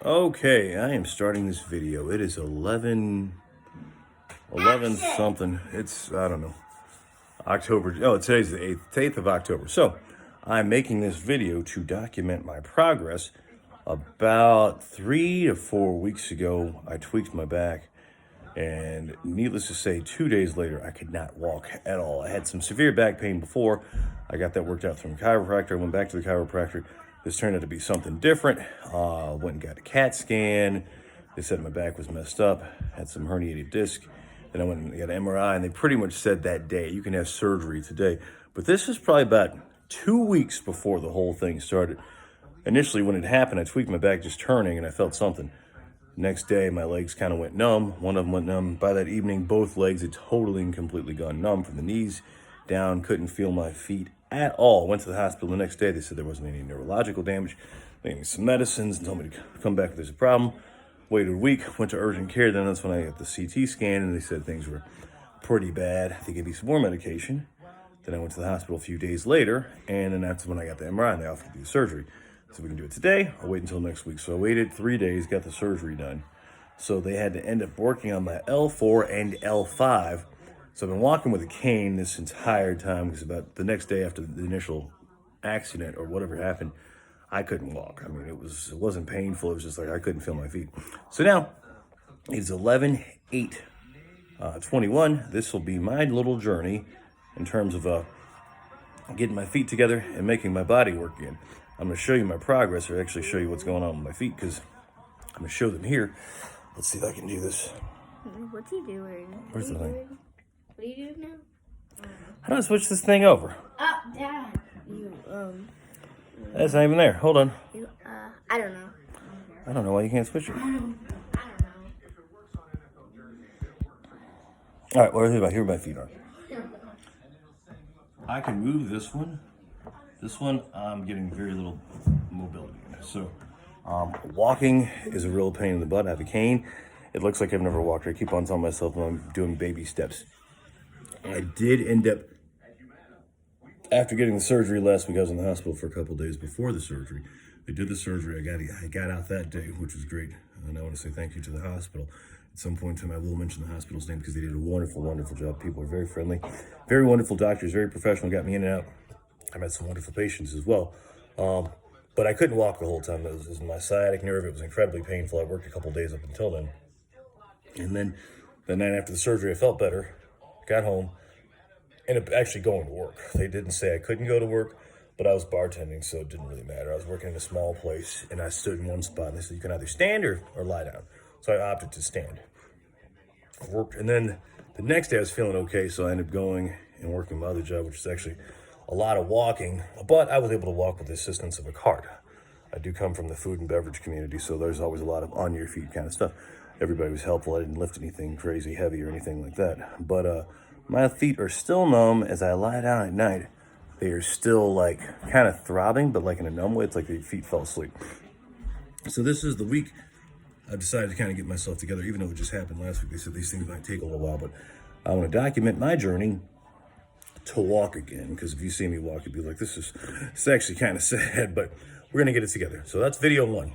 Okay, I am starting this video. It is 11 something. It's, I don't know, October. Oh, today's the 8th, 8th of October. So I'm making this video to document my progress. About 3 to 4 weeks ago, I tweaked my back. And needless to say, 2 days later, I could not walk at all. I had some severe back pain before. I got that worked out from a chiropractor. I went back to the chiropractor. This turned out to be something different. Went and got a CAT scan. They said my back was messed up. Had some herniated disc. Then I went and got an MRI, and they pretty much said that day, you can have surgery today. But this is probably about 2 weeks before the whole thing started. Initially, when it happened, I tweaked my back just turning, and I felt something. Next day, my legs kind of went numb. One of them went numb. By that evening, both legs had totally and completely gone numb from the knees down. Couldn't feel my feet at all. Went to the hospital the next day. They said there wasn't any neurological damage. They gave me some medicines and told me to come back if there's a problem. Waited a week, went to urgent care. Then that's when I got the CT scan, and they said things were pretty bad. They gave me some more medication. Then I went to the hospital a few days later, and then that's when I got the MRI, and they offered to do surgery. So we can do it today or wait until next week. So I waited 3 days, got the surgery done. So they had to end up working on my L4 and L5. So I've been walking with a cane this entire time because about the next day after the initial accident or whatever happened, I couldn't walk. I mean, it wasn't painful. It was just like I couldn't feel my feet. So now it's 11/8/21. This will be my little journey in terms of getting my feet together and making my body work again. I'm going to show you my progress, or actually show you what's going on with my feet, because I'm going to show them here. Let's see if I can do this. What's he doing? Where's the thing? What are you doing now? How do I switch this thing over? Dad. That's not even there. Hold on. I don't know. I don't know why you can't switch it. I don't know. All right, here my feet are. I can move this one. This one, I'm getting very little mobility. So walking is a real pain in the butt. I have a cane. It looks like I've never walked. I keep on telling myself I'm doing baby steps. I did end up, after getting the surgery last week, I was in the hospital for a couple of days before the surgery. They did the surgery. I got out that day, which was great. And I want to say thank you to the hospital. At some point in time, I will mention the hospital's name because they did a wonderful, wonderful job. People are very friendly, very wonderful doctors, very professional, got me in and out. I met some wonderful patients as well. But I couldn't walk the whole time. It was my sciatic nerve. It was incredibly painful. I worked a couple of days up until then. And then the night after the surgery, I felt better, got home, ended up actually going to work. They didn't say I couldn't go to work, but I was bartending, so it didn't really matter. I was working in a small place, and I stood in one spot, and they said, you can either stand or lie down. So I opted to stand. I worked, and then the next day I was feeling okay, so I ended up going and working my other job, which is actually a lot of walking, but I was able to walk with the assistance of a cart. I do come from the food and beverage community, so there's always a lot of on your feet kind of stuff. Everybody was helpful. I didn't lift anything crazy heavy or anything like that. But my feet are still numb as I lie down at night. They are still like kind of throbbing, but like in a numb way. It's like the feet fell asleep. So this is the week I decided to kind of get myself together, even though it just happened last week. They said these things might take a little while, but I want to document my journey to walk again, because if you see me walk, you'd be like, it's actually kind of sad, but we're going to get it together. So that's video 1.